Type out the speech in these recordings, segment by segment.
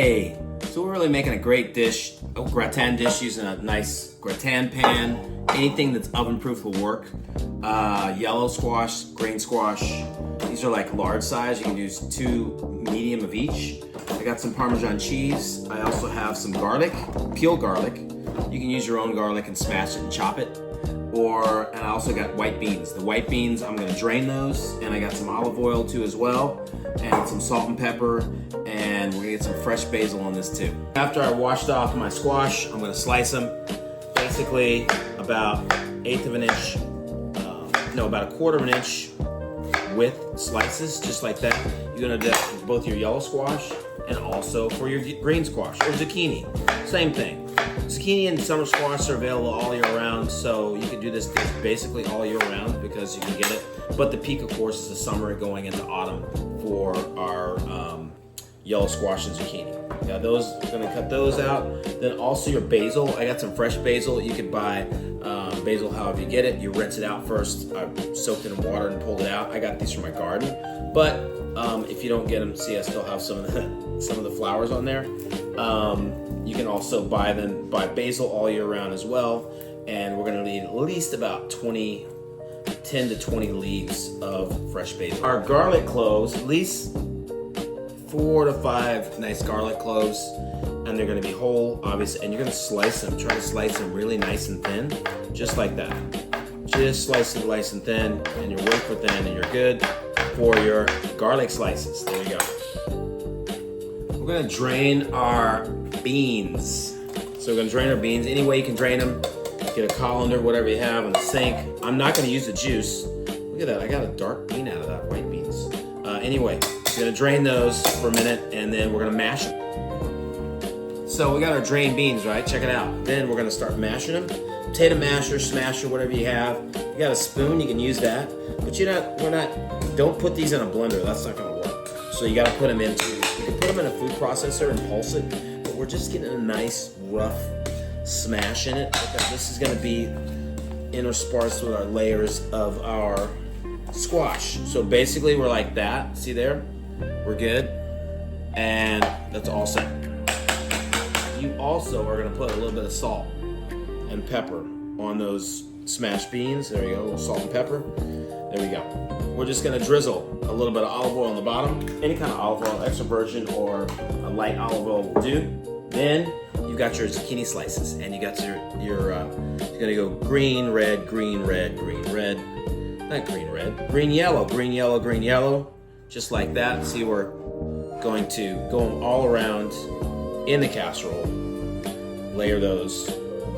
Hey, so we're really making a great dish, a gratin dish using a nice gratin pan. Anything that's oven proof will work. Yellow squash, green squash. These are like large size. You can use 2 medium of each. I got some Parmesan cheese. I also have some garlic, peeled garlic. You can use your own garlic and smash it and chop it. And I also got white beans. The white beans, I'm gonna drain those, and I got some olive oil too as well, and some salt and pepper, and we're gonna get some fresh basil on this too. After I washed off my squash, I'm gonna slice them basically about 1/8 of an inch, about 1/4 of an inch width slices, just like that. You're gonna do that for both your yellow squash and also for your green squash or zucchini. Same thing. Zucchini and summer squash are available all year round, so you can do this dish basically all year round because you can get it. But the peak, of course, is the summer going into autumn for our yellow squash and zucchini. Yeah, those, we're gonna cut those out. Then also your basil. I got some fresh basil. You could buy basil however you get it. You rinse it out first. I soaked it in water and pulled it out. I got these from my garden. But if you don't get them, see, I still have some of the flowers on there. You can also buy basil all year round as well. And we're gonna need at least about 10 to 20 leaves of fresh basil. Our garlic cloves, at least 4 to 5 nice garlic cloves, and they're gonna be whole, obviously, and you're gonna slice them. Try to slice them really nice and thin, just like that. Just slice it nice and thin, and you're wafer thin, and you're good for your garlic slices. There you go. We're gonna drain our beans. So we're gonna drain our beans any way you can drain them. Get a colander, whatever you have in the sink. I'm not gonna use the juice. Look at that, I got a dark green out of that, white beans. Anyway, we're gonna drain those for a minute and then we're gonna mash them. So we got our drained beans, right? Check it out. Then we're gonna start mashing them. Potato masher, smasher, whatever you have. You got a spoon, you can use that. But don't put these in a blender, that's not gonna work. So you gotta put them you can put them in a food processor and pulse it, but we're just getting a nice rough smash in it because this is gonna be interspersed with our layers of our squash. So basically we're like that, see there? We're good, and that's all set. You also are gonna put a little bit of salt and pepper on those smashed beans. There you go, a little salt and pepper. There we go. We're just gonna drizzle a little bit of olive oil on the bottom. Any kind of olive oil, extra virgin or a light olive oil will do. Then you've got your zucchini slices, and you got you're gonna go green, red, green, red, green, red. Not green, red. Green, yellow, green, yellow, green, yellow. Just like that. See, we're going to go them all around in the casserole. Layer those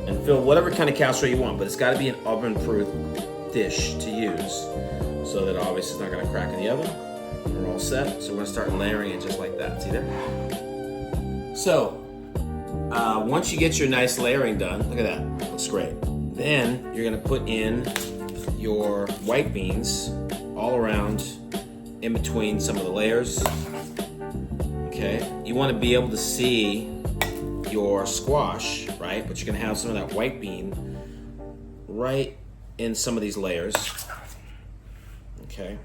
and fill whatever kind of casserole you want, but it's got to be an oven-proof dish to use so that obviously it's not going to crack in the oven. We're all set. So we're going to start layering it just like that. See there? So once you get your nice layering done, look at that. Looks great. Then you're going to put in your white beans all around in between some of the layers. Okay, you want to be able to see your squash, right? But you're gonna have some of that white bean right in some of these layers. Okay,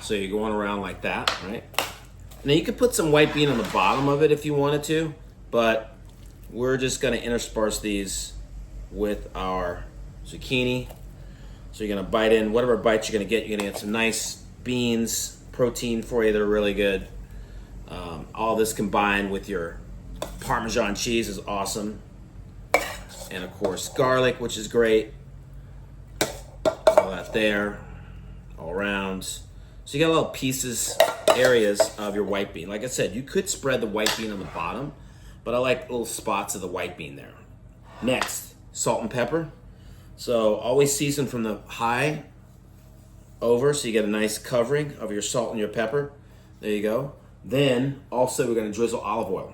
so you're going around like that, right? Now you could put some white bean on the bottom of it if you wanted to, but we're just gonna intersperse these with our zucchini. So you're gonna bite in, whatever bites you're gonna get some nice beans, protein for you that are really good. All this combined with your Parmesan cheese is awesome. And of course garlic, which is great. All that there, all around. So you got little pieces, areas of your white bean. Like I said, you could spread the white bean on the bottom, but I like little spots of the white bean there. Next, salt and pepper. So always season from the high over so you get a nice covering of your salt and your pepper. There you go. Then also we're gonna drizzle olive oil.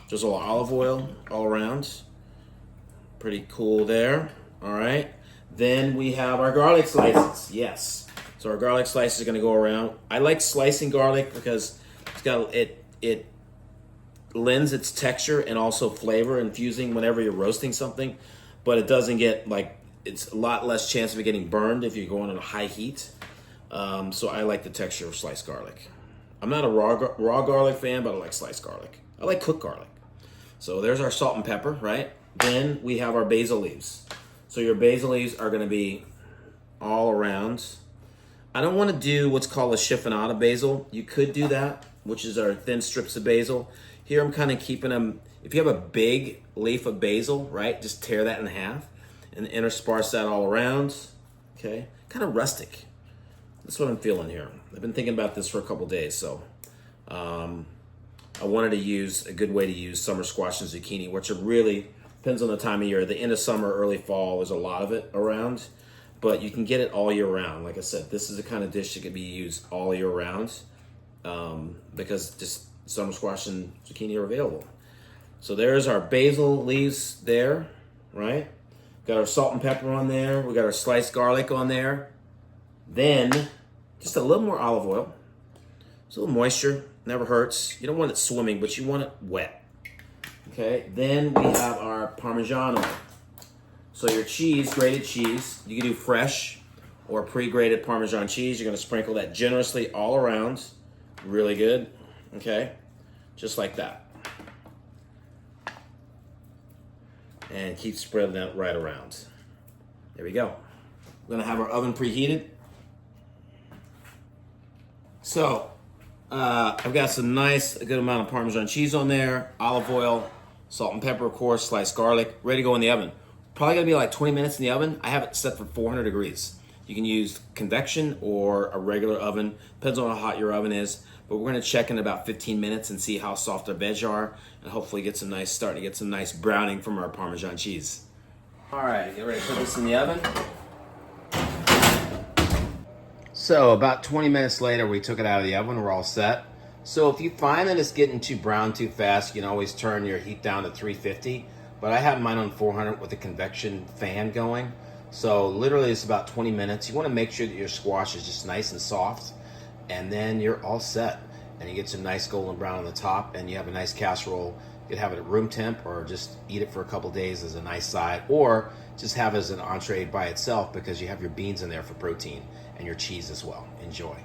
Drizzle olive oil all around. Pretty cool there, all right. Then we have our garlic slices, yes. So our garlic slices are gonna go around. I like slicing garlic because it lends its texture and also flavor infusing whenever you're roasting something, but it doesn't get it's a lot less chance of it getting burned if you're going on a high heat. So I like the texture of sliced garlic. I'm not a raw garlic fan, but I like sliced garlic. I like cooked garlic. So there's our salt and pepper, right? Then we have our basil leaves. So your basil leaves are going to be all around. I don't want to do what's called a chiffonata basil. You could do that, which is our thin strips of basil. Here I'm kind of keeping them. If you have a big leaf of basil, right, just tear that in half and intersperse that all around. Okay, kind of rustic. That's what I'm feeling here. I've been thinking about this for a couple days, so I wanted to use a good way to use summer squash and zucchini, which are really, depends on the time of year. The end of summer, early fall, there's a lot of it around, but you can get it all year round. Like I said, this is the kind of dish that can be used all year round because just summer squash and zucchini are available. So there's our basil leaves there, right? Got our salt and pepper on there. We got our sliced garlic on there. Then just a little more olive oil. Just a little moisture, never hurts. You don't want it swimming, but you want it wet. Okay, then we have our Parmesan oil. So your cheese, grated cheese, you can do fresh or pre-grated Parmesan cheese. You're gonna sprinkle that generously all around. Really good, okay? Just like that. And keep spreading that right around. There we go. We're gonna have our oven preheated. So, I've got some nice, a good amount of Parmesan cheese on there, olive oil, salt and pepper, of course, sliced garlic, ready to go in the oven. Probably gonna be like 20 minutes in the oven. I have it set for 400 degrees. You can use convection or a regular oven, depends on how hot your oven is, but we're gonna check in about 15 minutes and see how soft our veg are, and hopefully starting to get some nice browning from our Parmesan cheese. All right, get ready to put this in the oven. So about 20 minutes later, we took it out of the oven. We're all set. So if you find that it's getting too brown too fast, you can always turn your heat down to 350. But I have mine on 400 with a convection fan going. So literally it's about 20 minutes. You want to make sure that your squash is just nice and soft. And then you're all set. And you get some nice golden brown on the top. And you have a nice casserole. You could have it at room temp or just eat it for a couple days as a nice side. Or just have it as an entree by itself because you have your beans in there for protein and your cheese as well. Enjoy.